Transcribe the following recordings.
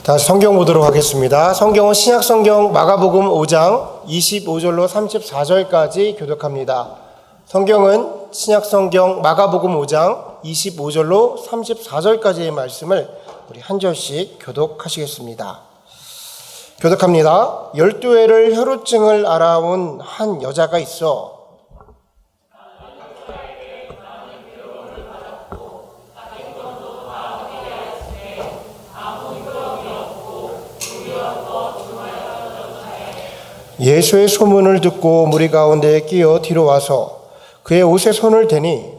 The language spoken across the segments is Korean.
다시 성경 보도록 하겠습니다. 성경은 신약성경 마가복음 5장 25절로 34절까지 교독합니다. 성경은 신약성경 마가복음 5장 25절로 34절까지의 말씀을 우리 한 절씩 교독하시겠습니다. 교독합니다. 12회를 혈루증을 앓아온 한 여자가 있어 예수의 소문을 듣고 무리 가운데에 끼어 뒤로 와서 그의 옷에 손을 대니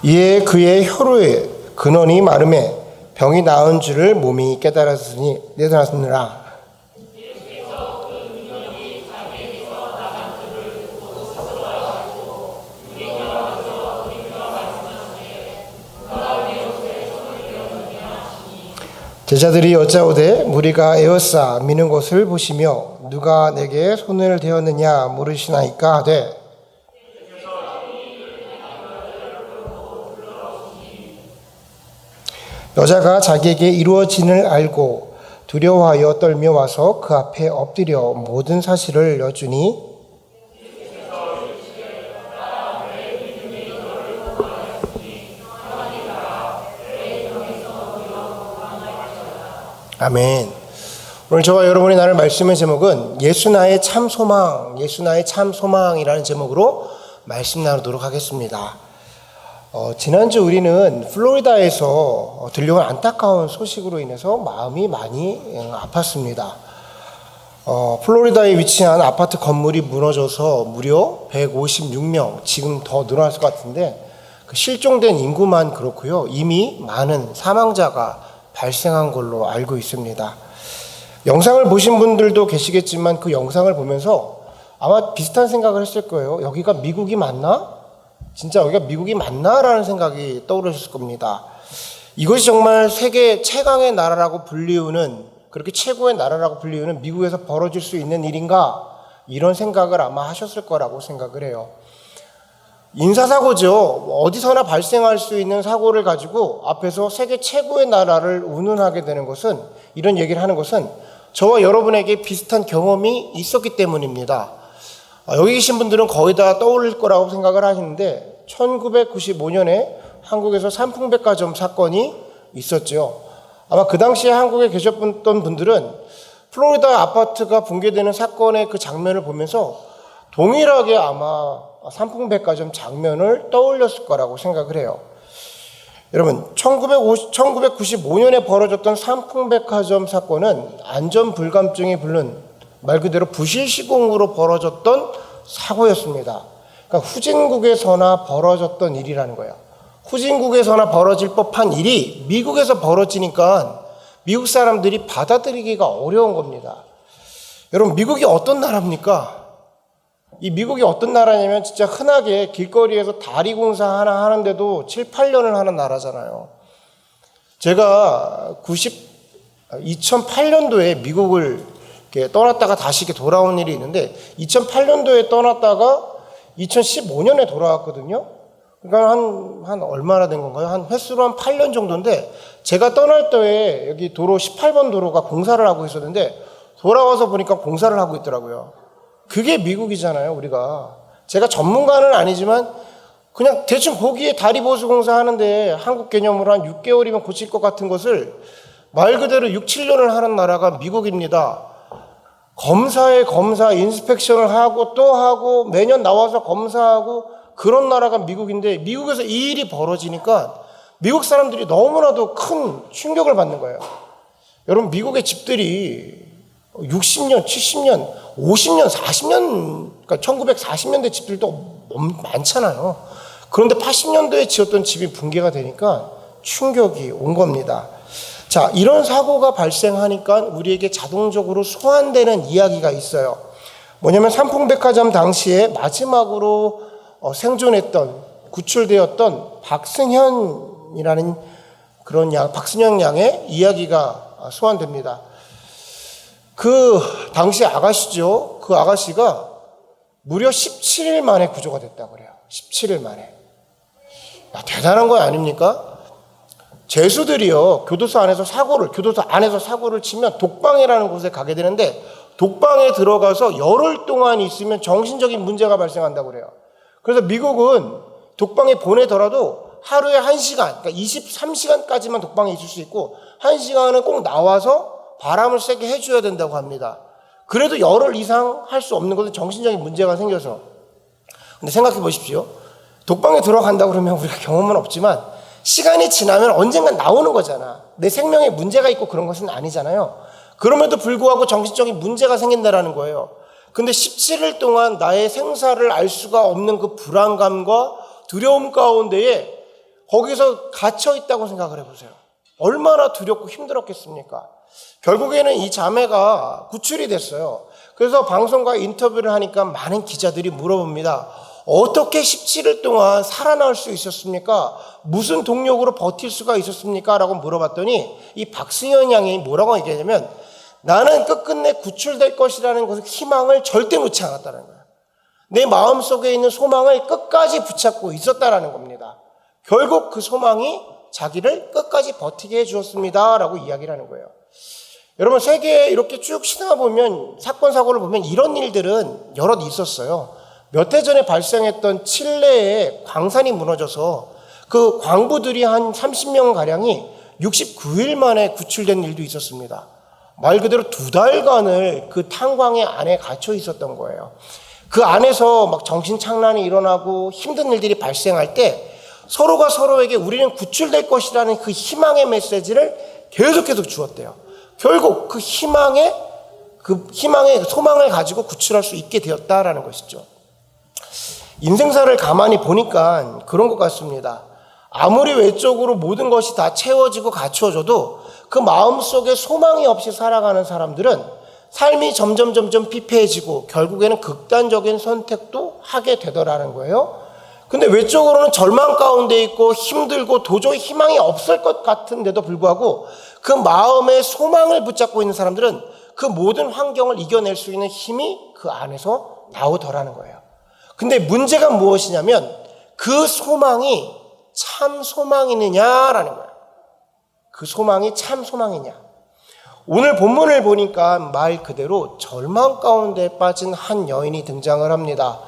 이에 그의 혈루에 근원이 마름에 병이 나은 줄을 몸이 깨달았느니라. 제자들이 여짜오되 무리가 에워싸 미는 것을 보시며 누가 내게 손을 대었느냐 물으시나이까 하되 여자가 자기에게 이루어진을 알고 두려워하여 떨며 와서 그 앞에 엎드려 모든 사실을 여쭈니 아멘. 오늘 저와 여러분이 나눌 말씀의 제목은 예수 나의 참 소망, 예수 나의 참 소망이라는 제목으로 말씀 나누도록 하겠습니다. 지난주 우리는 플로리다에서 들려온 안타까운 소식으로 인해서 마음이 많이 아팠습니다. 플로리다에 위치한 아파트 건물이 무너져서 무려 156명, 지금 더 늘어났을 것 같은데 그 실종된 인구만 그렇고요. 이미 많은 사망자가 발생한 걸로 알고 있습니다. 영상을 보신 분들도 계시겠지만 그 영상을 보면서 아마 비슷한 생각을 했을 거예요. 여기가 미국이 맞나? 진짜 여기가 미국이 맞나? 라는 생각이 떠오르셨을 겁니다. 이것이 정말 세계 최강의 나라라고 불리우는, 그렇게 최고의 나라라고 불리우는 미국에서 벌어질 수 있는 일인가? 이런 생각을 아마 하셨을 거라고 생각을 해요. 인사사고죠. 어디서나 발생할 수 있는 사고를 가지고 앞에서 세계 최고의 나라를 운운하게 되는 것은, 이런 얘기를 하는 것은 저와 여러분에게 비슷한 경험이 있었기 때문입니다. 여기 계신 분들은 거의 다 떠올릴 거라고 생각을 하시는데 1995년에 한국에서 삼풍백화점 사건이 있었죠. 아마 그 당시에 한국에 계셨던 분들은 플로리다 아파트가 붕괴되는 사건의 그 장면을 보면서 동일하게 아마 삼풍백화점 장면을 떠올렸을 거라고 생각을 해요. 여러분, 1995년에 벌어졌던 삼풍백화점 사건은 안전불감증이 부른 말 그대로 부실시공으로 벌어졌던 사고였습니다. 그러니까 후진국에서나 벌어졌던 일이라는 거예요. 후진국에서나 벌어질 법한 일이 미국에서 벌어지니까 미국 사람들이 받아들이기가 어려운 겁니다. 여러분, 미국이 어떤 나라입니까? 이 미국이 어떤 나라냐면 진짜 흔하게 길거리에서 다리 공사 하나 하는데도 7, 8년을 하는 나라잖아요. 제가 2008년도에 미국을 이렇게 떠났다가 다시 이렇게 돌아온 일이 있는데 2008년도에 떠났다가 2015년에 돌아왔거든요. 그러니까 한 얼마나 된 건가요? 한 횟수로 한 8년 정도인데 제가 떠날 때에 여기 도로 18번 도로가 공사를 하고 있었는데 돌아와서 보니까 공사를 하고 있더라고요. 그게 미국이잖아요, 우리가. 제가 전문가는 아니지만 그냥 대충 보기에 다리 보수 공사 하는데 한국 개념으로 한 6개월이면 고칠 것 같은 것을 말 그대로 6, 7년을 하는 나라가 미국입니다. 검사에 검사, 인스펙션을 하고 또 하고 매년 나와서 검사하고 그런 나라가 미국인데 미국에서 이 일이 벌어지니까 미국 사람들이 너무나도 큰 충격을 받는 거예요. 여러분, 미국의 집들이 60년, 70년, 50년, 40년, 그러니까 1940년대 집들도 많잖아요. 그런데 80년도에 지었던 집이 붕괴가 되니까 충격이 온 겁니다. 자, 이런 사고가 발생하니까 우리에게 자동적으로 소환되는 이야기가 있어요. 뭐냐면 삼풍백화점 당시에 마지막으로 생존했던, 구출되었던 박승현이라는 그런 박승현 양의 이야기가 소환됩니다. 그 당시 아가씨죠. 그 아가씨가 무려 17일 만에 구조가 됐다고 그래요. 17일 만에. 야, 대단한 거 아닙니까? 죄수들이요, 교도소 안에서 사고를 치면 독방이라는 곳에 가게 되는데, 독방에 들어가서 열흘 동안 있으면 정신적인 문제가 발생한다고 그래요. 그래서 미국은 독방에 보내더라도 하루에 1시간, 그러니까 23시간까지만 독방에 있을 수 있고 1시간은 꼭 나와서 바람을 쐬게 해줘야 된다고 합니다. 그래도 열흘 이상 할 수 없는 것은 정신적인 문제가 생겨서. 근데 생각해 보십시오. 독방에 들어간다고 그러면 우리가 경험은 없지만 시간이 지나면 언젠간 나오는 거잖아. 내 생명에 문제가 있고 그런 것은 아니잖아요. 그럼에도 불구하고 정신적인 문제가 생긴다라는 거예요. 근데 17일 동안 나의 생사를 알 수가 없는 그 불안감과 두려움 가운데에 거기서 갇혀 있다고 생각을 해보세요. 얼마나 두렵고 힘들었겠습니까? 결국에는 이 자매가 구출이 됐어요. 그래서 방송과 인터뷰를 하니까 많은 기자들이 물어봅니다. 어떻게 17일 동안 살아날 수 있었습니까? 무슨 동력으로 버틸 수가 있었습니까? 라고 물어봤더니 이 박승현 양이 뭐라고 얘기하냐면, 나는 끝끝내 구출될 것이라는 것을 희망을 절대 놓지 않았다는 거예요. 내 마음속에 있는 소망을 끝까지 붙잡고 있었다라는 겁니다. 결국 그 소망이 자기를 끝까지 버티게 해주었습니다 라고 이야기를 하는 거예요. 여러분, 세계에 이렇게 쭉 지나가 보면, 사건 사고를 보면 이런 일들은 여럿 있었어요. 몇 해 전에 발생했던 칠레에 광산이 무너져서 그 광부들이 한 30명가량이 69일 만에 구출된 일도 있었습니다. 말 그대로 2달간을 그 탄광의 안에 갇혀 있었던 거예요. 그 안에서 막 정신착란이 일어나고 힘든 일들이 발생할 때 서로가 서로에게 우리는 구출될 것이라는 그 희망의 메시지를 계속 주었대요. 결국 그 희망의 소망을 가지고 구출할 수 있게 되었다라는 것이죠. 인생사를 가만히 보니까 그런 것 같습니다. 아무리 외적으로 모든 것이 다 채워지고 갖추어져도 그 마음속에 소망이 없이 살아가는 사람들은 삶이 점점 피폐해지고 결국에는 극단적인 선택도 하게 되더라는 거예요. 근데 외적으로는 절망 가운데 있고 힘들고 도저히 희망이 없을 것 같은데도 불구하고 그 마음의 소망을 붙잡고 있는 사람들은 그 모든 환경을 이겨낼 수 있는 힘이 그 안에서 나오더라는 거예요. 근데 문제가 무엇이냐면 그 소망이 참 소망이느냐라는 거예요. 그 소망이 참 소망이냐. 오늘 본문을 보니까 말 그대로 절망 가운데 빠진 한 여인이 등장을 합니다.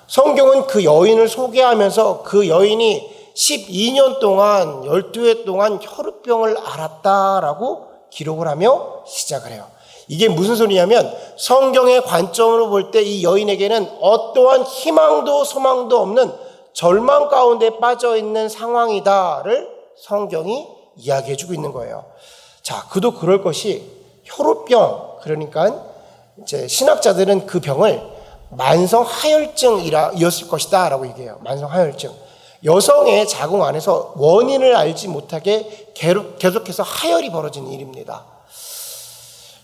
성경은 그 여인을 소개하면서 그 여인이 12년 동안 12해 동안 혈우병을 앓았다라고 기록을 하며 시작을 해요. 이게 무슨 소리냐면 성경의 관점으로 볼 때 이 여인에게는 어떠한 희망도 소망도 없는 절망 가운데 빠져 있는 상황이다를 성경이 이야기해주고 있는 거예요. 자, 그도 그럴 것이 혈우병, 그러니까 이제 신학자들은 그 병을 만성 하혈증이었을 것이다 라고 얘기해요. 만성 하혈증. 여성의 자궁 안에서 원인을 알지 못하게 계속해서 하혈이 벌어지는 일입니다.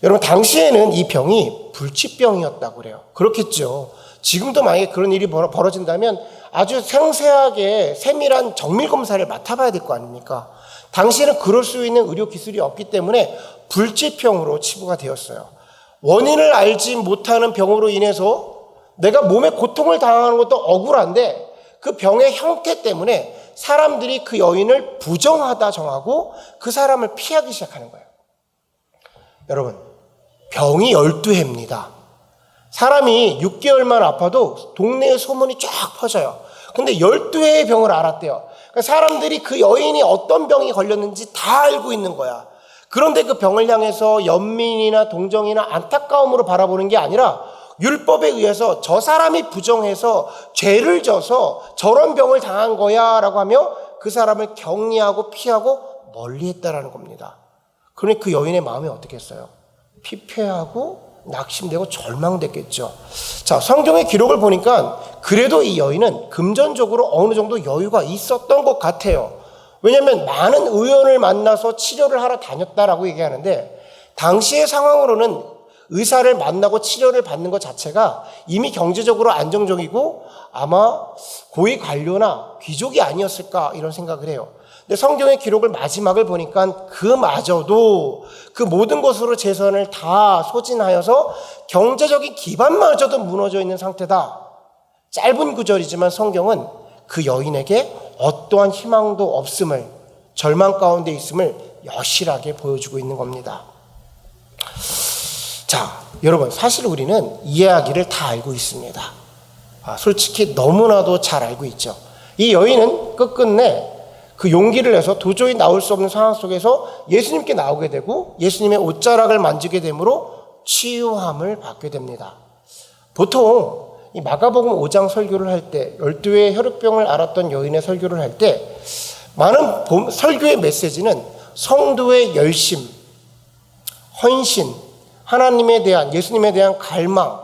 여러분, 당시에는 이 병이 불치병이었다고 그래요. 그렇겠죠. 지금도 만약에 그런 일이 벌어진다면 아주 상세하게 세밀한 정밀 검사를 맡아봐야 될 거 아닙니까? 당시에는 그럴 수 있는 의료 기술이 없기 때문에 불치병으로 치부가 되었어요. 원인을 알지 못하는 병으로 인해서 내가 몸에 고통을 당하는 것도 억울한데 그 병의 형태 때문에 사람들이 그 여인을 부정하다 정하고 그 사람을 피하기 시작하는 거예요. 여러분, 병이 12해입니다. 사람이 6개월만 아파도 동네에 소문이 쫙 퍼져요. 근데 12해의 병을 알았대요. 그러니까 사람들이 그 여인이 어떤 병이 걸렸는지 다 알고 있는 거야. 그런데 그 병을 향해서 연민이나 동정이나 안타까움으로 바라보는 게 아니라 율법에 의해서 저 사람이 부정해서 죄를 져서 저런 병을 당한 거야 라고 하며 그 사람을 격리하고 피하고 멀리했다라는 겁니다. 그러니 그 여인의 마음이 어떻겠어요? 피폐하고 낙심되고 절망됐겠죠. 자, 성경의 기록을 보니까 그래도 이 여인은 금전적으로 어느 정도 여유가 있었던 것 같아요. 왜냐하면 많은 의원을 만나서 치료를 하러 다녔다라고 얘기하는데 당시의 상황으로는 의사를 만나고 치료를 받는 것 자체가 이미 경제적으로 안정적이고 아마 고위 관료나 귀족이 아니었을까 이런 생각을 해요. 근데 성경의 기록을 마지막을 보니까 그마저도 그 모든 것으로 재산을 다 소진하여서 경제적인 기반마저도 무너져 있는 상태다. 짧은 구절이지만 성경은 그 여인에게 어떠한 희망도 없음을, 절망 가운데 있음을 여실하게 보여주고 있는 겁니다. 자, 여러분, 사실 우리는 이 이야기를 다 알고 있습니다. 솔직히 너무나도 잘 알고 있죠. 이 여인은 끝끝내 그 용기를 내서 도저히 나올 수 없는 상황 속에서 예수님께 나오게 되고 예수님의 옷자락을 만지게 되므로 치유함을 받게 됩니다. 보통 이 마가복음 5장 설교를 할 때 12의 혈루병을 앓았던 여인의 설교를 할 때 많은 설교의 메시지는 성도의 열심, 헌신, 하나님에 대한, 예수님에 대한 갈망,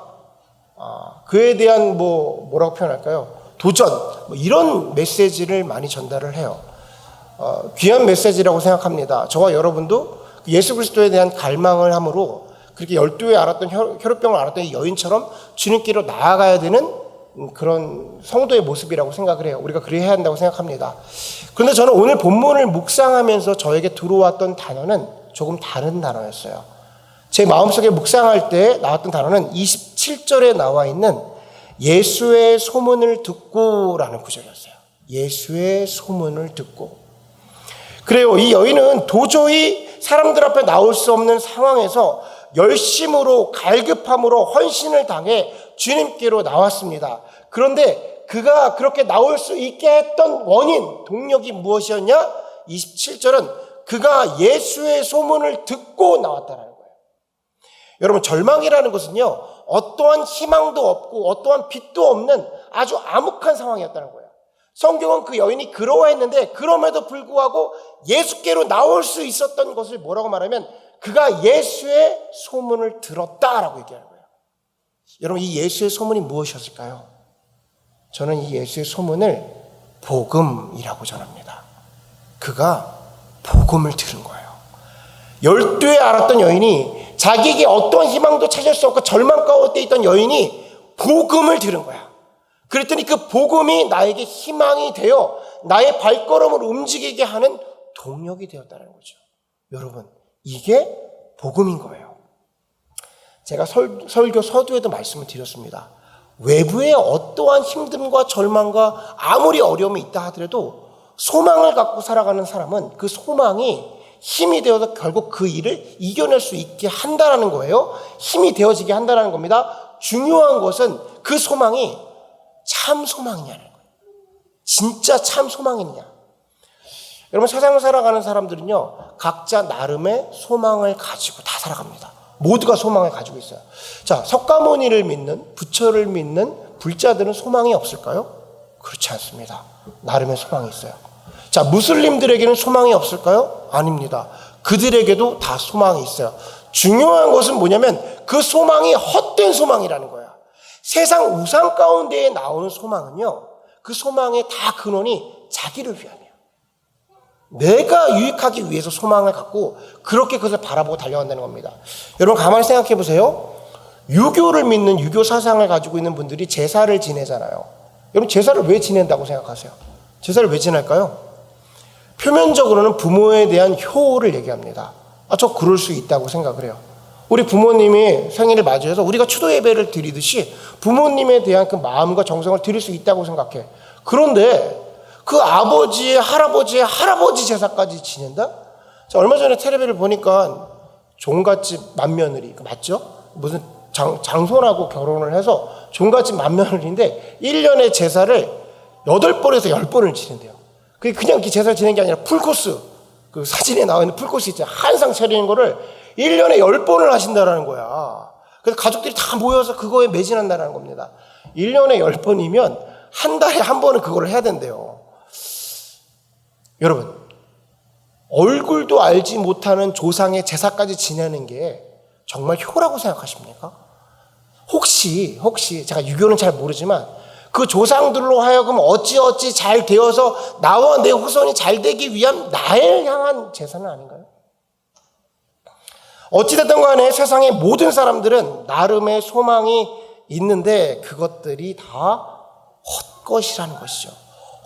그에 대한 뭐라고 표현할까요? 도전, 이런 메시지를 많이 전달을 해요. 귀한 메시지라고 생각합니다. 저와 여러분도 예수 그리스도에 대한 갈망을 함으로 그렇게 12에 앓았던 혈루병을 앓았던 이 여인처럼 주님께로 나아가야 되는 그런 성도의 모습이라고 생각을 해요. 우리가 그래야 한다고 생각합니다. 그런데 저는 오늘 본문을 묵상하면서 저에게 들어왔던 단어는 조금 다른 단어였어요. 제 마음속에 묵상할 때 나왔던 단어는 27절에 나와 있는 예수의 소문을 듣고라는 구절이었어요. 예수의 소문을 듣고. 그래요. 이 여인은 도저히 사람들 앞에 나올 수 없는 상황에서 열심으로, 갈급함으로 헌신을 당해 주님께로 나왔습니다. 그런데 그가 그렇게 나올 수 있게 했던 원인, 동력이 무엇이었냐? 27절은 그가 예수의 소문을 듣고 나왔다는 거예요. 여러분, 절망이라는 것은요, 어떠한 희망도 없고 어떠한 빛도 없는 아주 암흑한 상황이었다는 거예요. 성경은 그 여인이 그러했는데 그럼에도 불구하고 예수께로 나올 수 있었던 것을 뭐라고 말하면 그가 예수의 소문을 들었다라고 얘기하는 거예요. 여러분, 이 예수의 소문이 무엇이었을까요? 저는 이 예수의 소문을 복음이라고 전합니다. 그가 복음을 들은 거예요. 12에 앓았던 여인이, 자기에게 어떤 희망도 찾을 수 없고 절망 가운데 있던 여인이 복음을 들은 거야. 그랬더니 그 복음이 나에게 희망이 되어 나의 발걸음을 움직이게 하는 동력이 되었다는 거죠. 여러분, 이게 복음인 거예요. 제가 설교 서두에도 말씀을 드렸습니다. 외부에 어떠한 힘듦과 절망과 아무리 어려움이 있다 하더라도 소망을 갖고 살아가는 사람은 그 소망이 힘이 되어서 결국 그 일을 이겨낼 수 있게 한다는 거예요. 힘이 되어지게 한다는 겁니다. 중요한 것은 그 소망이 참 소망이냐는 거예요. 진짜 참 소망이냐. 여러분, 세상을 살아가는 사람들은요, 각자 나름의 소망을 가지고 다 살아갑니다. 모두가 소망을 가지고 있어요. 자, 석가모니를 믿는, 부처를 믿는 불자들은 소망이 없을까요? 그렇지 않습니다. 나름의 소망이 있어요. 자, 무슬림들에게는 소망이 없을까요? 아닙니다. 그들에게도 다 소망이 있어요. 중요한 것은 뭐냐면 그 소망이 헛된 소망이라는 거야. 세상 우상 가운데에 나오는 소망은요, 그 소망의 다 근원이 자기를 위함이에요. 내가 유익하기 위해서 소망을 갖고 그렇게 그것을 바라보고 달려간다는 겁니다. 여러분, 가만히 생각해 보세요. 유교를 믿는, 유교 사상을 가지고 있는 분들이 제사를 지내잖아요. 여러분, 제사를 왜 지낸다고 생각하세요? 제사를 왜 지낼까요? 표면적으로는 부모에 대한 효를 얘기합니다. 저 그럴 수 있다고 생각을 해요. 우리 부모님이 생일을 맞이해서 우리가 추도 예배를 드리듯이 부모님에 대한 그 마음과 정성을 드릴 수 있다고 생각해. 그런데 그 아버지의 할아버지 제사까지 지낸다? 자, 얼마 전에 텔레비를 보니까 종갓집 맏며느리, 맞죠? 무슨 장손하고 결혼을 해서 종갓집 맏며느리인데 1년의 제사를 8번에서 10번을 지낸대요. 그게 그냥 제사를 지내는 게 아니라 풀코스, 그 사진에 나와 있는 풀코스 있잖아요. 한상 차리는 거를 1년에 10번을 하신다라는 거야. 그래서 가족들이 다 모여서 그거에 매진한다는 겁니다. 1년에 10번이면 한 달에 한 번은 그걸 해야 된대요. 여러분, 얼굴도 알지 못하는 조상의 제사까지 지내는 게 정말 효라고 생각하십니까? 혹시 제가 유교는 잘 모르지만 그 조상들로 하여금 어찌어찌 잘 되어서 나와 내 후손이 잘 되기 위한 나를 향한 제사는 아닌가요? 어찌됐든 간에 세상의 모든 사람들은 나름의 소망이 있는데 그것들이 다 헛것이라는 것이죠.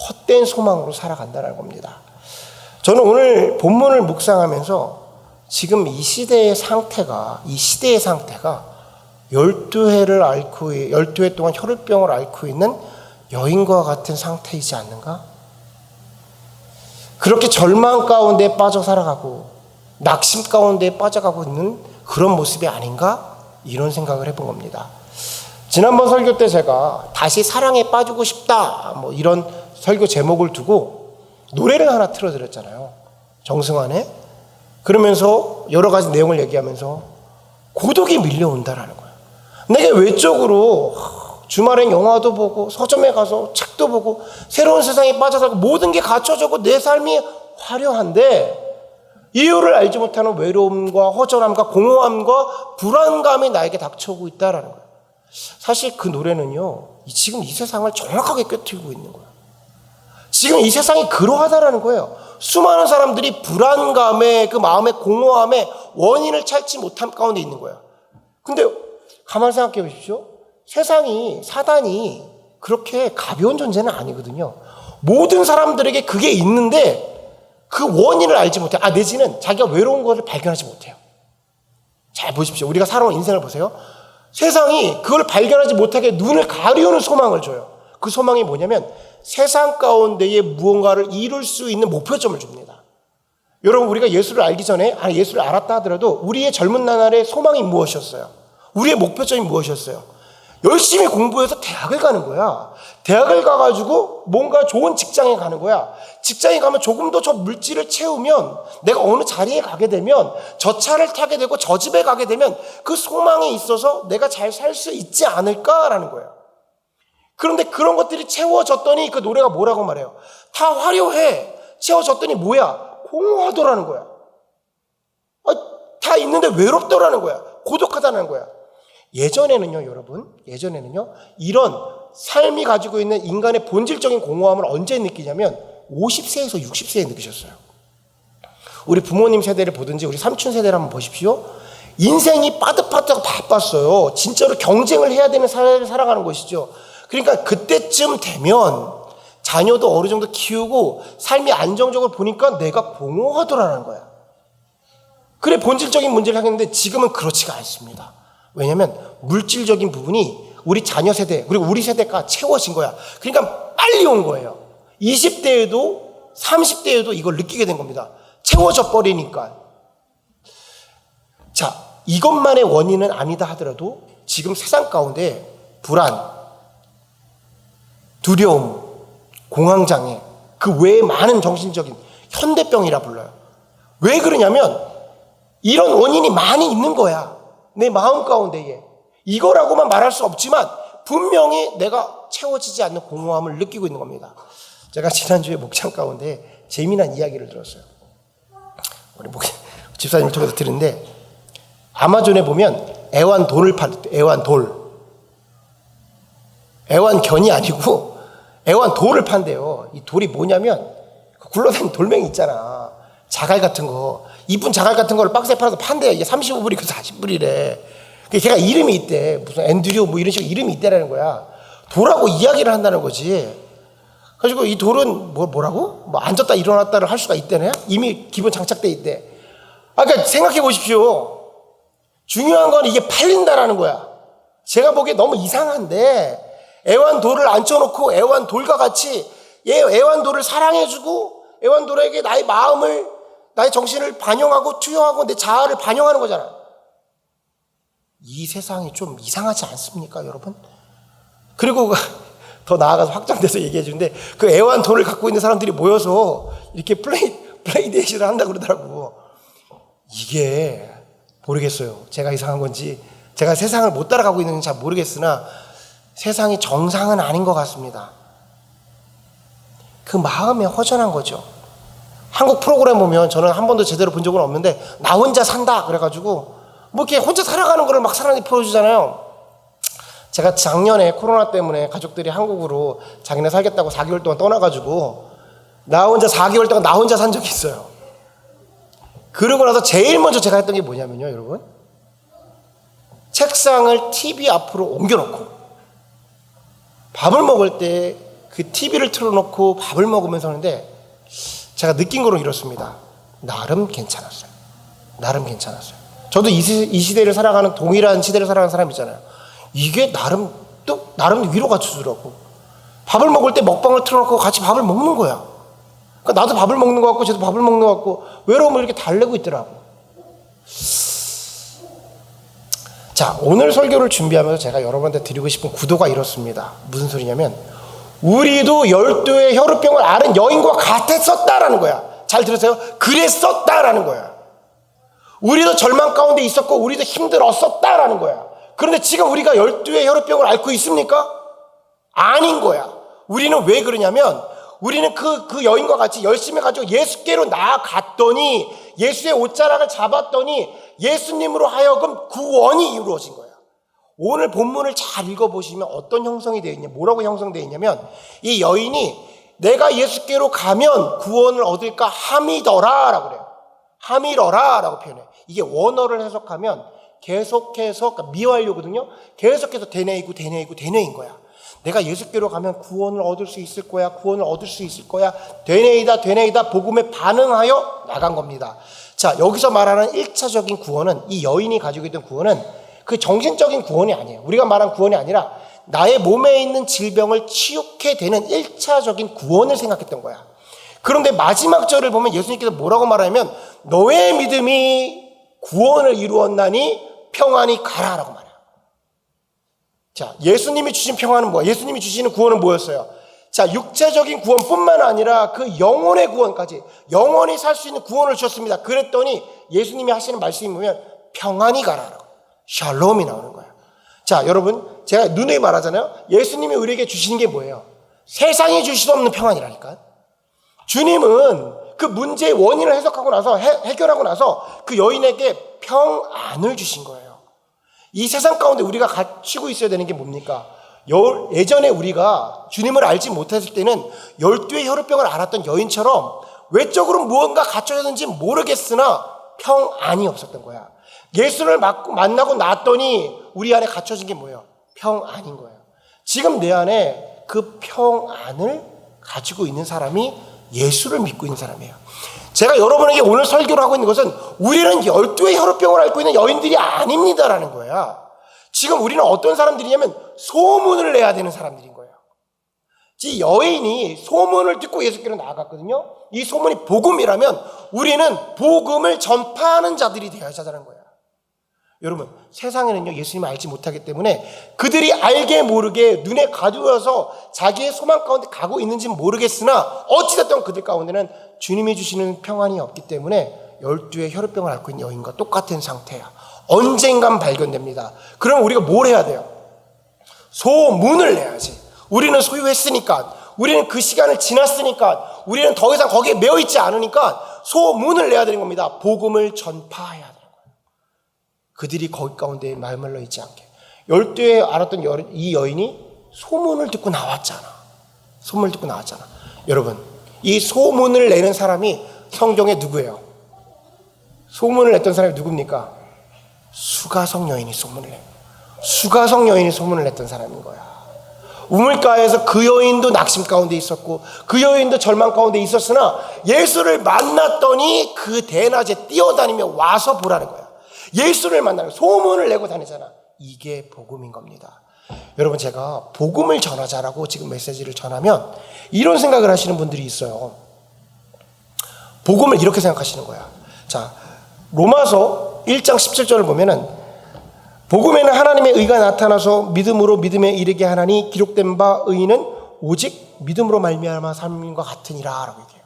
헛된 소망으로 살아간다는 겁니다. 저는 오늘 본문을 묵상하면서 지금 이 시대의 상태가 12해 동안 혈루병을 앓고 있는 여인과 같은 상태이지 않는가? 그렇게 절망 가운데 빠져 살아가고 낙심 가운데 빠져가고 있는 그런 모습이 아닌가? 이런 생각을 해본 겁니다. 지난번 설교 때 제가 다시 사랑에 빠지고 싶다 이런 설교 제목을 두고 노래를 하나 틀어드렸잖아요. 정승환의. 그러면서 여러 가지 내용을 얘기하면서 고독이 밀려온다라는 거예요. 내가 외적으로 주말엔 영화도 보고 서점에 가서 책도 보고 새로운 세상에 빠져서 모든 게 갖춰져고 내 삶이 화려한데 이유를 알지 못하는 외로움과 허전함과 공허함과 불안감이 나에게 닥쳐오고 있다라는 거예요. 사실 그 노래는요, 지금 이 세상을 정확하게 꿰뚫고 있는 거예요. 지금 이 세상이 그러하다라는 거예요. 수많은 사람들이 불안감에 그 마음의 공허함에 원인을 찾지 못함 가운데 있는 거예요. 근데 가만히 생각해 보십시오. 세상이 사단이 그렇게 가벼운 존재는 아니거든요. 모든 사람들에게 그게 있는데 그 원인을 알지 못해요. 내지는 자기가 외로운 것을 발견하지 못해요. 잘 보십시오. 우리가 살아온 인생을 보세요. 세상이 그걸 발견하지 못하게 눈을 가리우는 소망을 줘요. 그 소망이 뭐냐면 세상 가운데에 무언가를 이룰 수 있는 목표점을 줍니다. 여러분, 우리가 예수를 알기 전에 예수를 알았다 하더라도 우리의 젊은 나날의 소망이 무엇이었어요? 우리의 목표점이 무엇이었어요? 열심히 공부해서 대학을 가는 거야. 대학을 가가지고 뭔가 좋은 직장에 가는 거야. 직장에 가면 조금 더 저 물질을 채우면 내가 어느 자리에 가게 되면 저 차를 타게 되고 저 집에 가게 되면 그 소망에 있어서 내가 잘 살 수 있지 않을까라는 거예요. 그런데 그런 것들이 채워졌더니 그 노래가 뭐라고 말해요? 다 화려해. 채워졌더니 뭐야? 공허하더라는 거야. 다 있는데 외롭더라는 거야. 고독하다는 거야. 예전에는요, 여러분, 이런 삶이 가지고 있는 인간의 본질적인 공허함을 언제 느끼냐면 50세에서 60세에 느끼셨어요. 우리 부모님 세대를 보든지 우리 삼촌 세대를 한번 보십시오. 인생이 빠듯빠듯하고 바빴어요. 진짜로 경쟁을 해야 되는 사회를 살아가는 것이죠. 그러니까 그때쯤 되면 자녀도 어느 정도 키우고 삶이 안정적으로 보니까 내가 공허하더라는 거야. 그래, 본질적인 문제를 하겠는데 지금은 그렇지가 않습니다. 왜냐하면 물질적인 부분이 우리 자녀 세대 그리고 우리 세대가 채워진 거야. 그러니까 빨리 온 거예요. 20대에도 30대에도 이걸 느끼게 된 겁니다. 채워져 버리니까. 자, 이것만의 원인은 아니다 하더라도 지금 세상 가운데 불안, 두려움, 공황장애, 그 외에 많은 정신적인 현대병이라 불러요. 왜 그러냐면 이런 원인이 많이 있는 거야. 내 마음 가운데에. 이거라고만 말할 수 없지만 분명히 내가 채워지지 않는 공허함을 느끼고 있는 겁니다. 제가 지난주에 목장 가운데 재미난 이야기를 들었어요. 우리 집사님을 통해서 들은데 아마존에 보면 애완돌을 애완돌. 애완견이 아니고 애완돌을 판대요. 이 돌이 뭐냐면 굴러다니는 돌멩이 있잖아. 자갈 같은 거. 이쁜 자갈 같은 거를 박스에 팔아서 판대요. 이게 35불이고 40불이래. 걔가 이름이 있대. 무슨 앤드류 이런 식으로 이름이 있대라는 거야. 돌하고 이야기를 한다는 거지. 그래가지고 이 돌은 뭐라고? 앉았다 일어났다를 할 수가 있대네. 이미 기본 장착돼 있대. 그러니까 생각해 보십시오. 중요한 건 이게 팔린다라는 거야. 제가 보기에 너무 이상한데 애완돌을 앉혀놓고 애완돌과 같이 애완돌을 사랑해주고 애완돌에게 나의 마음을 나의 정신을 반영하고 투영하고 내 자아를 반영하는 거잖아. 이 세상이 좀 이상하지 않습니까, 여러분? 그리고 더 나아가서 확장돼서 얘기해 주는데 그 애완돌을 갖고 있는 사람들이 모여서 이렇게 플레이데이션을 한다고 그러더라고. 이게 모르겠어요. 제가 이상한 건지 제가 세상을 못 따라가고 있는 건지 잘 모르겠으나 세상이 정상은 아닌 것 같습니다. 그 마음이 허전한 거죠. 한국 프로그램 보면 저는 한 번도 제대로 본 적은 없는데 나 혼자 산다 그래가지고 뭐 이렇게 혼자 살아가는 거를 막 사람들이 풀어주잖아요. 제가 작년에 코로나 때문에 가족들이 한국으로 자기네 살겠다고 4개월 동안 떠나가지고 나 혼자 4개월 동안 나 혼자 산 적이 있어요. 그러고 나서 제일 먼저 제가 했던 게 뭐냐면요, 여러분. 책상을 TV 앞으로 옮겨놓고 밥을 먹을 때 그 TV를 틀어놓고 밥을 먹으면서 하는데 제가 느낀 거는 이렇습니다. 나름 괜찮았어요. 저도 이 시대를 살아가는 동일한 시대를 살아가는 사람 있잖아요. 이게 나름 위로가 주더라고. 밥을 먹을 때 먹방을 틀어놓고 같이 밥을 먹는 거야. 그러니까 나도 밥을 먹는 것 같고 쟤도 밥을 먹는 것 같고 외로움을 이렇게 달래고 있더라고. 자, 오늘 설교를 준비하면서 제가 여러분한테 드리고 싶은 구도가 이렇습니다. 무슨 소리냐면 우리도 12의 혈우병을 앓은 여인과 같았었다라는 거야. 잘 들으세요? 그랬었다라는 거야. 우리도 절망 가운데 있었고 우리도 힘들었었다라는 거야. 그런데 지금 우리가 12의 혈우병을 앓고 있습니까? 아닌 거야. 우리는 왜 그러냐면 우리는 그 여인과 같이 열심히 가지고 예수께로 나아갔더니 예수의 옷자락을 잡았더니 예수님으로 하여금 구원이 이루어진 거야. 오늘 본문을 잘 읽어보시면 어떤 형성이 되어 있냐, 뭐라고 형성되어 있냐면 이 여인이 내가 예수께로 가면 구원을 얻을까 함이더라라고 그래요. 함이러라라고 표현해요. 이게 원어를 해석하면 계속해서, 그러니까 미완료거든요. 계속해서 되뇌인 거야. 내가 예수께로 가면 구원을 얻을 수 있을 거야. 구원을 얻을 수 있을 거야. 되뇌이다 복음에 반응하여 나간 겁니다. 자, 여기서 말하는 1차적인 구원은 이 여인이 가지고 있던 구원은 그 정신적인 구원이 아니에요. 우리가 말한 구원이 아니라 나의 몸에 있는 질병을 치유케 되는 1차적인 구원을 생각했던 거야. 그런데 마지막 절을 보면 예수님께서 뭐라고 말하냐면 너의 믿음이 구원을 이루었나니 평안히 가라라고 말해요. 자, 예수님이 주신 평안은 뭐야? 예수님이 주시는 구원은 뭐였어요? 자, 육체적인 구원뿐만 아니라 그 영혼의 구원까지 영원히 살 수 있는 구원을 주셨습니다. 그랬더니 예수님이 하시는 말씀이 뭐냐면 평안히 가라라고. 샬롬이 나오는 거예요. 자, 여러분, 제가 누누이 말하잖아요. 예수님이 우리에게 주시는 게 뭐예요? 세상이 줄 수 없는 평안이라니까. 주님은 그 문제의 원인을 해석하고 나서 해결하고 나서 그 여인에게 평안을 주신 거예요. 이 세상 가운데 우리가 갖추고 있어야 되는 게 뭡니까? 예전에 우리가 주님을 알지 못했을 때는 12의 혈우병을 앓았던 여인처럼 외적으로 무언가 갖춰졌는지 모르겠으나 평안이 없었던 거야. 예수를 만나고 났더니 우리 안에 갖춰진 게 뭐예요? 평안인 거예요. 지금 내 안에 그 평안을 가지고 있는 사람이 예수를 믿고 있는 사람이에요. 제가 여러분에게 오늘 설교를 하고 있는 것은 우리는 12의 혈우병을 앓고 있는 여인들이 아닙니다라는 거야. 지금 우리는 어떤 사람들이냐면 소문을 내야 되는 사람들인 거예요. 이 여인이 소문을 듣고 예수께로 나아갔거든요. 이 소문이 복음이라면 우리는 복음을 전파하는 자들이 되어야 하자는 거야. 여러분, 세상에는요 예수님을 알지 못하기 때문에 그들이 알게 모르게 눈에 가두어서 자기의 소망 가운데 가고 있는지는 모르겠으나 어찌됐든 그들 가운데는 주님이 주시는 평안이 없기 때문에 12의 혈우병을 앓고 있는 여인과 똑같은 상태야. 언젠간 발견됩니다. 그럼 우리가 뭘 해야 돼요? 소문을 내야지. 우리는 소유했으니까, 우리는 그 시간을 지났으니까, 우리는 더 이상 거기에 매여 있지 않으니까 소문을 내야 되는 겁니다. 복음을 전파해야 되는 거예요. 그들이 거기 가운데 말말라 있지 않게. 12에 알았던 이 여인이 소문을 듣고 나왔잖아. 소문을 듣고 나왔잖아. 여러분, 이 소문을 내는 사람이 성경에 누구예요? 소문을 냈던 사람이 누굽니까? 수가성 여인이 소문을 내. 수가성 여인이 소문을 냈던 사람인 거야. 우물가에서 그 여인도 낙심 가운데 있었고 그 여인도 절망 가운데 있었으나 예수를 만났더니 그 대낮에 뛰어다니며 와서 보라는 거야. 예수를 만나는 소문을 내고 다니잖아. 이게 복음인 겁니다. 여러분, 제가 복음을 전하자라고 지금 메시지를 전하면 이런 생각을 하시는 분들이 있어요. 복음을 이렇게 생각하시는 거야. 자, 로마서 1장 17절을 보면은 복음에는 하나님의 의가 나타나서 믿음으로 믿음에 이르게 하나니 기록된 바 의인은 오직 믿음으로 말미암아 삶과 같으니라 라고 얘기해요.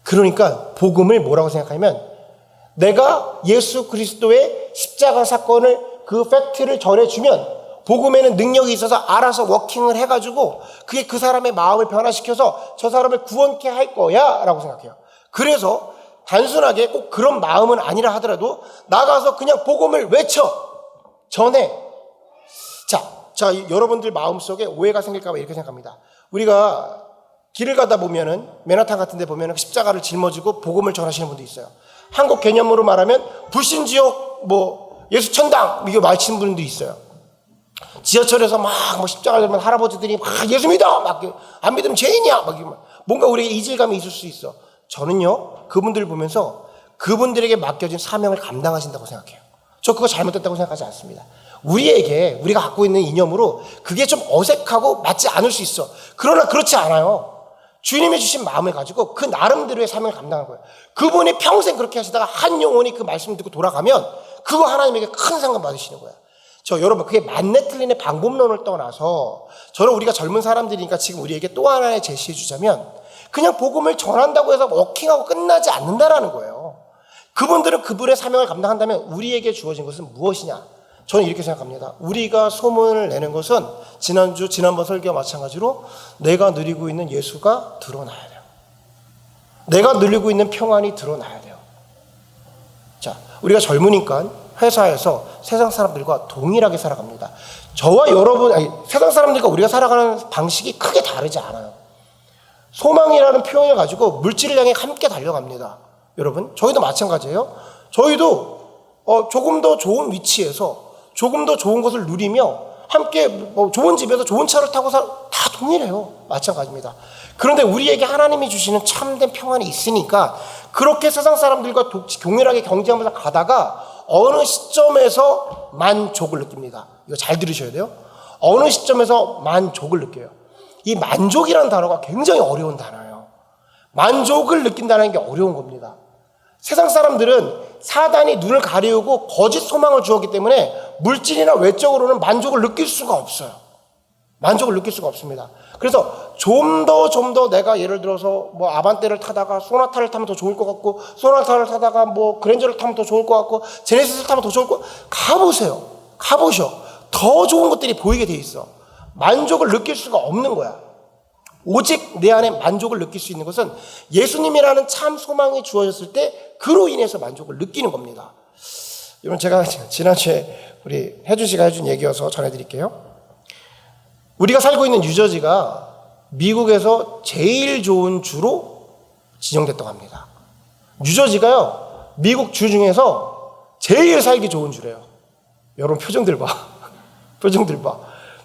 그러니까 복음을 뭐라고 생각하냐면 내가 예수 그리스도의 십자가 사건을 그 팩트를 전해주면 복음에는 능력이 있어서 알아서 워킹을 해가지고 그게 그 사람의 마음을 변화시켜서 저 사람을 구원케 할 거야 라고 생각해요. 그래서 단순하게 꼭 그런 마음은 아니라 하더라도 나가서 그냥 복음을 외쳐 전해. 자, 여러분들 마음속에 오해가 생길까 봐 이렇게 생각합니다. 우리가 길을 가다 보면은 맨하탄 같은 데 보면은 십자가를 짊어지고 복음을 전하시는 분도 있어요. 한국 개념으로 말하면 불신지옥 예수 천당 이거 마치는 분도 있어요. 지하철에서 막 십자가를 들면 할아버지들이 막 예수 믿어 막 안 믿으면 죄인이야 막 뭔가 우리에게 이질감이 있을 수 있어. 저는요 그분들 보면서 그분들에게 맡겨진 사명을 감당하신다고 생각해요. 저 그거 잘못됐다고 생각하지 않습니다. 우리가 갖고 있는 이념으로 그게 좀 어색하고 맞지 않을 수 있어. 그러나 그렇지 않아요. 주님이 주신 마음을 가지고 그 나름대로의 사명을 감당한 거예요. 그분이 평생 그렇게 하시다가 한 영혼이 그 말씀을 듣고 돌아가면 그거 하나님에게 큰 상관 받으시는 거예요. 여러분, 그게 맞네 틀린의 방법론을 떠나서 저는 우리가 젊은 사람들이니까 지금 우리에게 또 하나의 제시해 주자면 그냥 복음을 전한다고 해서 워킹하고 끝나지 않는다라는 거예요. 그분들은 그분의 사명을 감당한다면 우리에게 주어진 것은 무엇이냐? 저는 이렇게 생각합니다. 우리가 소문을 내는 것은 지난번 설교와 마찬가지로 내가 누리고 있는 예수가 드러나야 돼요. 내가 누리고 있는 평안이 드러나야 돼요. 자, 우리가 젊으니까 회사에서 세상 사람들과 동일하게 살아갑니다. 저와 여러분, 세상 사람들과 우리가 살아가는 방식이 크게 다르지 않아요. 소망이라는 표현을 가지고 물질을 향해 함께 달려갑니다. 여러분, 저희도 마찬가지예요. 저희도 조금 더 좋은 위치에서 조금 더 좋은 것을 누리며 함께 좋은 집에서 좋은 차를 타고 다 동일해요. 마찬가지입니다. 그런데 우리에게 하나님이 주시는 참된 평안이 있으니까 그렇게 세상 사람들과 동일하게 경쟁하면서 가다가 어느 시점에서 만족을 느낍니다. 이거 잘 들으셔야 돼요. 어느 시점에서 만족을 느껴요. 이 만족이라는 단어가 굉장히 어려운 단어예요. 만족을 느낀다는 게 어려운 겁니다. 세상 사람들은 사단이 눈을 가리우고 거짓 소망을 주었기 때문에 물질이나 외적으로는 만족을 느낄 수가 없어요. 만족을 느낄 수가 없습니다. 그래서 좀 더 내가 예를 들어서 아반떼를 타다가 소나타를 타면 더 좋을 것 같고, 소나타를 타다가 그랜저를 타면 더 좋을 것 같고, 제네시스를 타면 더 좋을 것 같고, 가보셔. 더 좋은 것들이 보이게 돼 있어. 만족을 느낄 수가 없는 거야. 오직 내 안에 만족을 느낄 수 있는 것은 예수님이라는 참 소망이 주어졌을 때 그로 인해서 만족을 느끼는 겁니다. 여러분, 제가 지난주에 우리 혜준 씨가 해준 얘기여서 전해드릴게요. 우리가 살고 있는 뉴저지가 미국에서 제일 좋은 주로 지정됐다고 합니다. 뉴저지가요, 미국 주 중에서 제일 살기 좋은 주래요. 여러분, 표정들 봐.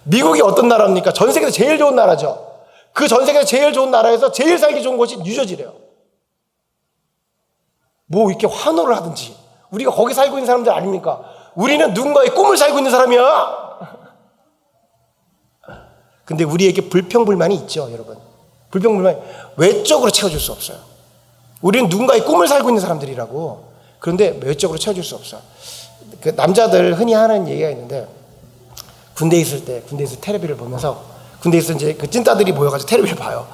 미국이 어떤 나라입니까? 전 세계에서 제일 좋은 나라죠. 그 전 세계에서 제일 좋은 나라에서 제일 살기 좋은 곳이 뉴저지래요. 이렇게 환호를 하든지. 우리가 거기 살고 있는 사람들 아닙니까? 우리는 누군가의 꿈을 살고 있는 사람이야. 근데 우리에게 불평불만이 있죠, 여러분. 불평불만이 외적으로 채워줄 수 없어요. 우리는 누군가의 꿈을 살고 있는 사람들이라고. 그런데 외적으로 채워줄 수 없어요. 그 남자들 흔히 하는 얘기가 있는데, 군대에 있을 테레비를 보면서, 군대에서 이제 그 찐따들이 모여가지고 테레비를 봐요.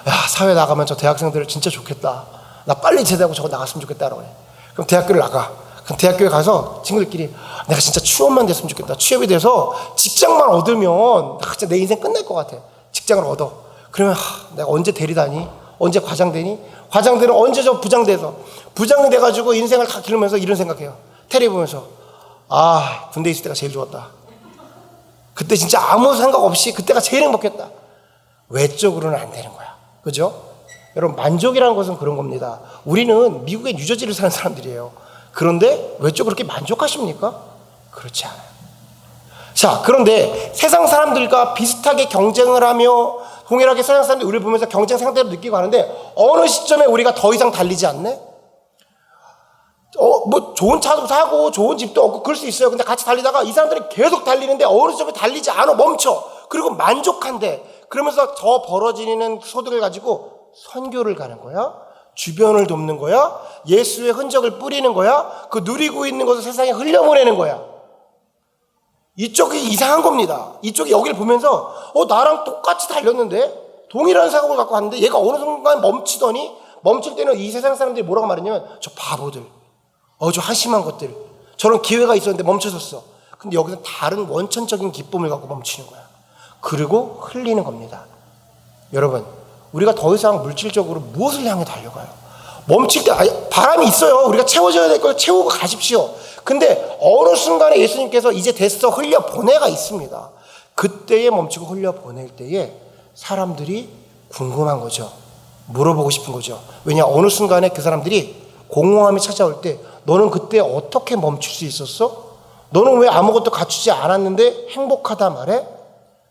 야, 사회 나가면 저 대학생들 진짜 좋겠다. 나 빨리 제대하고 저거 나갔으면 좋겠다라고 해. 그럼 대학교를 나가. 그럼 대학교에 가서 친구들끼리 내가 진짜 취업만 됐으면 좋겠다. 취업이 돼서 직장만 얻으면 진짜 내 인생 끝날 것 같아. 직장을 얻어. 그러면 내가 언제 대리다니? 언제 과장 되니? 과장 되는 언제 저 부장 돼서 부장 돼가지고 인생을 다 기르면서 이런 생각해요. 테레비 보면서 군대 있을 때가 제일 좋았다. 그때 진짜 아무 생각 없이 그때가 제일 행복했다. 외적으로는 안 되는 거야. 그죠? 여러분, 만족이라는 것은 그런 겁니다. 우리는 미국의 뉴저지를 사는 사람들이에요. 그런데 외적으로 그렇게 만족하십니까? 그렇지 않아요. 자, 그런데 세상 사람들과 비슷하게 경쟁을 하며 동일하게 세상 사람들이 우리를 보면서 경쟁 상태로 느끼고 하는데 어느 시점에 우리가 더 이상 달리지 않네? 좋은 차도 사고 좋은 집도 얻고 그럴 수 있어요. 근데 같이 달리다가 이 사람들이 계속 달리는데 어느 시점에 달리지 않아, 멈춰. 그리고 만족한대. 그러면서 저 벌어지는 소득을 가지고 선교를 가는 거야. 주변을 돕는 거야. 예수의 흔적을 뿌리는 거야. 그 누리고 있는 것을 세상에 흘려보내는 거야. 이쪽이 이상한 겁니다. 이쪽이 여기를 보면서 나랑 똑같이 달렸는데 동일한 생각을 갖고 왔는데 얘가 어느 순간 멈출 때는 이 세상 사람들이 뭐라고 말했냐면 저 바보들, 저 한심한 것들, 저런 기회가 있었는데 멈춰섰어. 근데 여기서 다른 원천적인 기쁨을 갖고 멈추는 거야. 그리고 흘리는 겁니다. 여러분, 우리가 더 이상 물질적으로 무엇을 향해 달려가요? 멈출 때 바람이 있어요. 우리가 채워져야 될 걸 채우고 가십시오. 근데 어느 순간에 예수님께서 이제 됐어, 흘려보내가 있습니다. 그때에 멈추고 흘려보낼 때에 사람들이 궁금한 거죠. 물어보고 싶은 거죠. 왜냐, 어느 순간에 그 사람들이 공허함이 찾아올 때 너는 그때 어떻게 멈출 수 있었어? 너는 왜 아무것도 갖추지 않았는데 행복하다 말해?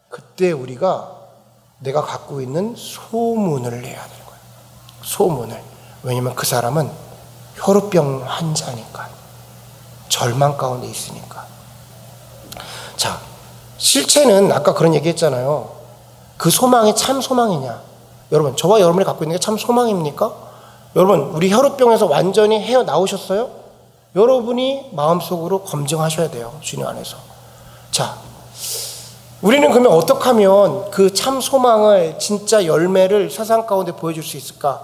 그때 우리가 내가 갖고 있는 소문을 내야 되는 거예요. 소문을. 왜냐면 그 사람은 혈우병 환자니까. 절망 가운데 있으니까. 자, 실체는 아까 그런 얘기 했잖아요. 그 소망이 참 소망이냐? 여러분, 저와 여러분이 갖고 있는 게 참 소망입니까? 여러분, 우리 혈우병에서 완전히 헤어나오셨어요? 여러분이 마음속으로 검증하셔야 돼요. 주님 안에서. 자, 우리는 그러면 어떻게 하면 그 참 소망을, 진짜 열매를 세상 가운데 보여줄 수 있을까?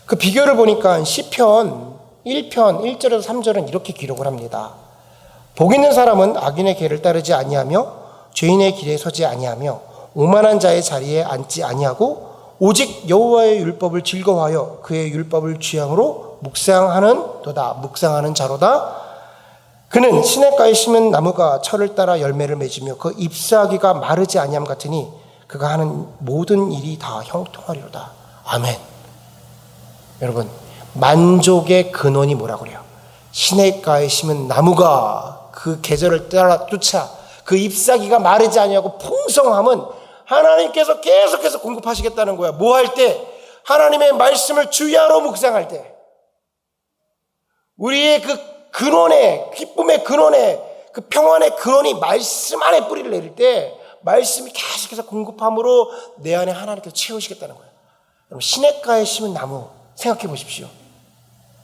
그 비교를 보니까 시편 1편 1절에서 3절은 이렇게 기록을 합니다. 복 있는 사람은 악인의 길을 따르지 아니하며 죄인의 길에 서지 아니하며 오만한 자의 자리에 앉지 아니하고 오직 여호와의 율법을 즐거워하여 그의 율법을 취향으로 묵상하는 자로다. 그는 시냇가에 심은 나무가 철을 따라 열매를 맺으며 그 잎사귀가 마르지 아니함 같으니 그가 하는 모든 일이 다 형통하리로다. 아멘. 여러분, 만족의 근원이 뭐라고 그래요? 시냇가에 심은 나무가 그 계절을 따라 쫓아 그 잎사귀가 마르지 아니하고 풍성함은 하나님께서 계속해서 공급하시겠다는 거야. 뭐 할 때? 하나님의 말씀을 주야로 묵상할 때. 우리의 그 근원의, 기쁨의 근원의, 그 평안의 근원이 말씀 안에 뿌리를 내릴 때 말씀이 계속해서 공급함으로 내 안에 하나님께서 채우시겠다는 거예요. 여러분, 시냇가에 심은 나무 생각해 보십시오.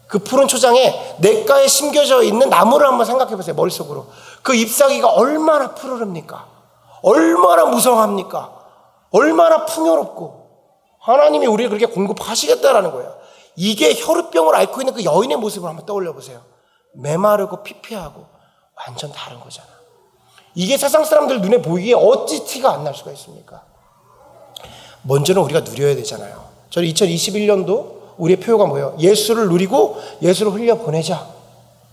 그 푸른 초장에 냇가에 심겨져 있는 나무를 한번 생각해 보세요. 머릿속으로. 그 잎사귀가 얼마나 푸르릅니까? 얼마나 무성합니까? 얼마나 풍요롭고 하나님이 우리를 그렇게 공급하시겠다라는 거예요. 이게 혈우병을 앓고 있는 그 여인의 모습을 한번 떠올려 보세요. 메마르고 피폐하고 완전 다른 거잖아. 이게 세상 사람들 눈에 보이기에 어찌 티가 안 날 수가 있습니까? 먼저는 우리가 누려야 되잖아요. 저는 2021년도 우리의 표어가 뭐예요? 예수를 누리고 예수를 흘려보내자.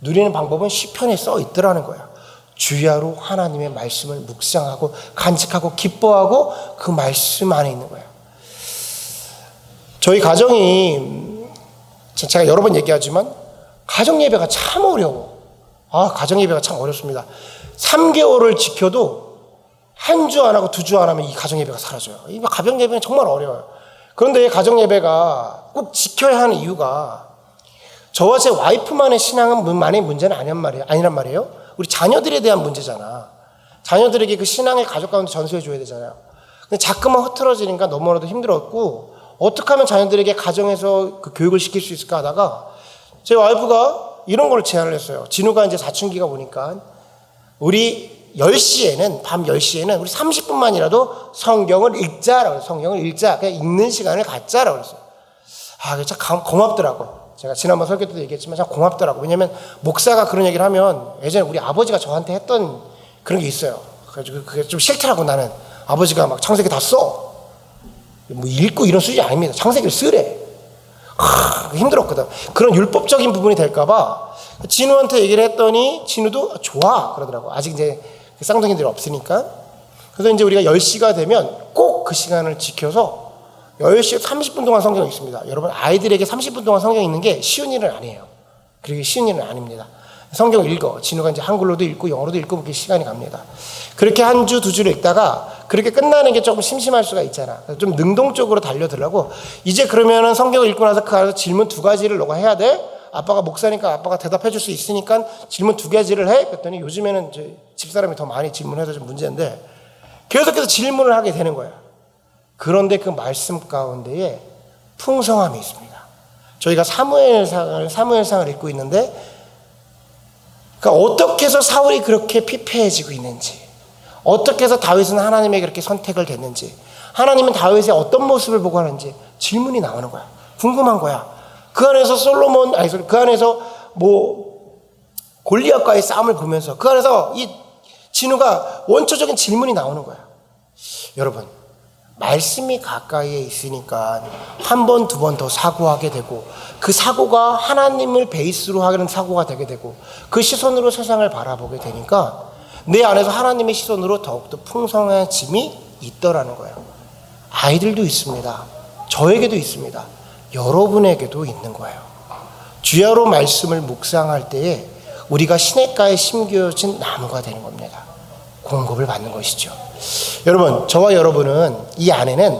누리는 방법은 시편에 써 있더라는 거야. 주야로 하나님의 말씀을 묵상하고 간직하고 기뻐하고 그 말씀 안에 있는 거예요. 저희 가정이, 제가 여러 번 얘기하지만 가정 예배가 참 어려워. 가정 예배가 참 어렵습니다. 3개월을 지켜도 한 주 안 하고 2주 안 하면 이 가정 예배가 사라져요. 이 가정 예배는 정말 어려워요. 그런데 가정 예배가 꼭 지켜야 하는 이유가, 저와 제 와이프만의 신앙만의 문제는 아니란 말이에요. 우리 자녀들에 대한 문제잖아. 자녀들에게 그 신앙의 가족 가운데 전수해 줘야 되잖아요. 근데 자꾸만 흐트러지니까 너무나도 힘들었고, 어떻게 하면 자녀들에게 가정에서 그 교육을 시킬 수 있을까 하다가 제 와이프가 이런 걸 제안을 했어요. 진우가 이제 사춘기가 오니까 우리 10시에는, 밤 10시에는 우리 30분만이라도 성경을 읽자라고 해서 성경을 읽자. 그냥 읽는 시간을 갖자라고 그랬어요. 참 고맙더라고. 제가 지난번 설교 때도 얘기했지만 참 고맙더라고. 왜냐면 목사가 그런 얘기를 하면, 예전에 우리 아버지가 저한테 했던 그런 게 있어요. 그래가지고 그게 좀 싫더라고. 나는 아버지가 막 창세기 다 써. 뭐 읽고 이런 수준이 아닙니다. 창세기를 쓰래. 힘들었거든. 그런 율법적인 부분이 될까봐 진우한테 얘기를 했더니 진우도 좋아 그러더라고. 아직 이제 쌍둥이들이 없으니까. 그래서 이제 우리가 10시가 되면 꼭 그 시간을 지켜서 10시 30분 동안 성경을 읽습니다. 여러분, 아이들에게 30분 동안 성경 읽는 게 쉬운 일은 아니에요. 그렇게 쉬운 일은 아닙니다. 성경을 읽어. 진우가 이제 한글로도 읽고 영어로도 읽고 그렇게 시간이 갑니다. 그렇게 한 주, 2주를 읽다가 그렇게 끝나는 게 조금 심심할 수가 있잖아. 좀 능동적으로 달려들라고. 이제 그러면은 성경을 읽고 나서 그 안에서 질문 2가지를 너가 해야 돼. 아빠가 목사니까 아빠가 대답해 줄 수 있으니까 질문 2가지를 해. 그랬더니 요즘에는 이제 집사람이 더 많이 질문해서 좀 문제인데 계속해서 질문을 하게 되는 거야. 그런데 그 말씀 가운데에 풍성함이 있습니다. 저희가 사무엘상을 읽고 있는데, 그러니까 어떻게 해서 사울이 그렇게 피폐해지고 있는지, 어떻게 해서 다윗은 하나님에게 그렇게 선택을 됐는지, 하나님은 다윗의 어떤 모습을 보고 하는지 질문이 나오는 거야. 궁금한 거야. 그 안에서 그 안에서 골리앗과의 싸움을 보면서 그 안에서 이 진우가 원초적인 질문이 나오는 거야. 여러분, 말씀이 가까이에 있으니까 한 번, 2번 더 사고하게 되고, 그 사고가 하나님을 베이스로 하는 사고가 되게 되고, 그 시선으로 세상을 바라보게 되니까 내 안에서 하나님의 시선으로 더욱더 풍성해짐이 있더라는 거예요. 아이들도 있습니다. 저에게도 있습니다. 여러분에게도 있는 거예요. 주야로 말씀을 묵상할 때에 우리가 시냇가에 심겨진 나무가 되는 겁니다. 공급을 받는 것이죠. 여러분, 저와 여러분은 이 안에는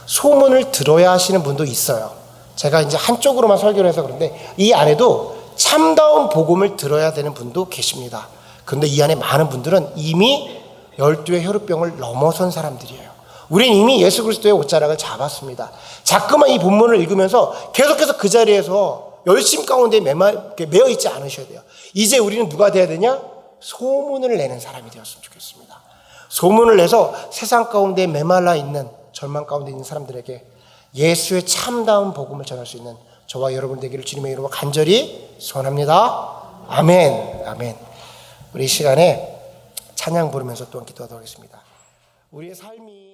소문을 들어야 하시는 분도 있어요. 제가 이제 한쪽으로만 설교를 해서 그런데 이 안에도 참다운 복음을 들어야 되는 분도 계십니다. 그런데 이 안에 많은 분들은 이미 12의 혈루병을 넘어선 사람들이에요. 우린 이미 예수 그리스도의 옷자락을 잡았습니다. 자꾸만 이 본문을 읽으면서 계속해서 그 자리에서 열심 가운데 매여 있지 않으셔야 돼요. 이제 우리는 누가 돼야 되냐? 소문을 내는 사람이 되었으면 좋겠습니다. 소문을 내서 세상 가운데 메말라 있는, 절망 가운데 있는 사람들에게 예수의 참다운 복음을 전할 수 있는 저와 여러분 되기를 주님의 이름으로 간절히 소원합니다. 아멘. 아멘. 우리 이 시간에 찬양 부르면서 또한 기도하도록 하겠습니다. 우리의 삶이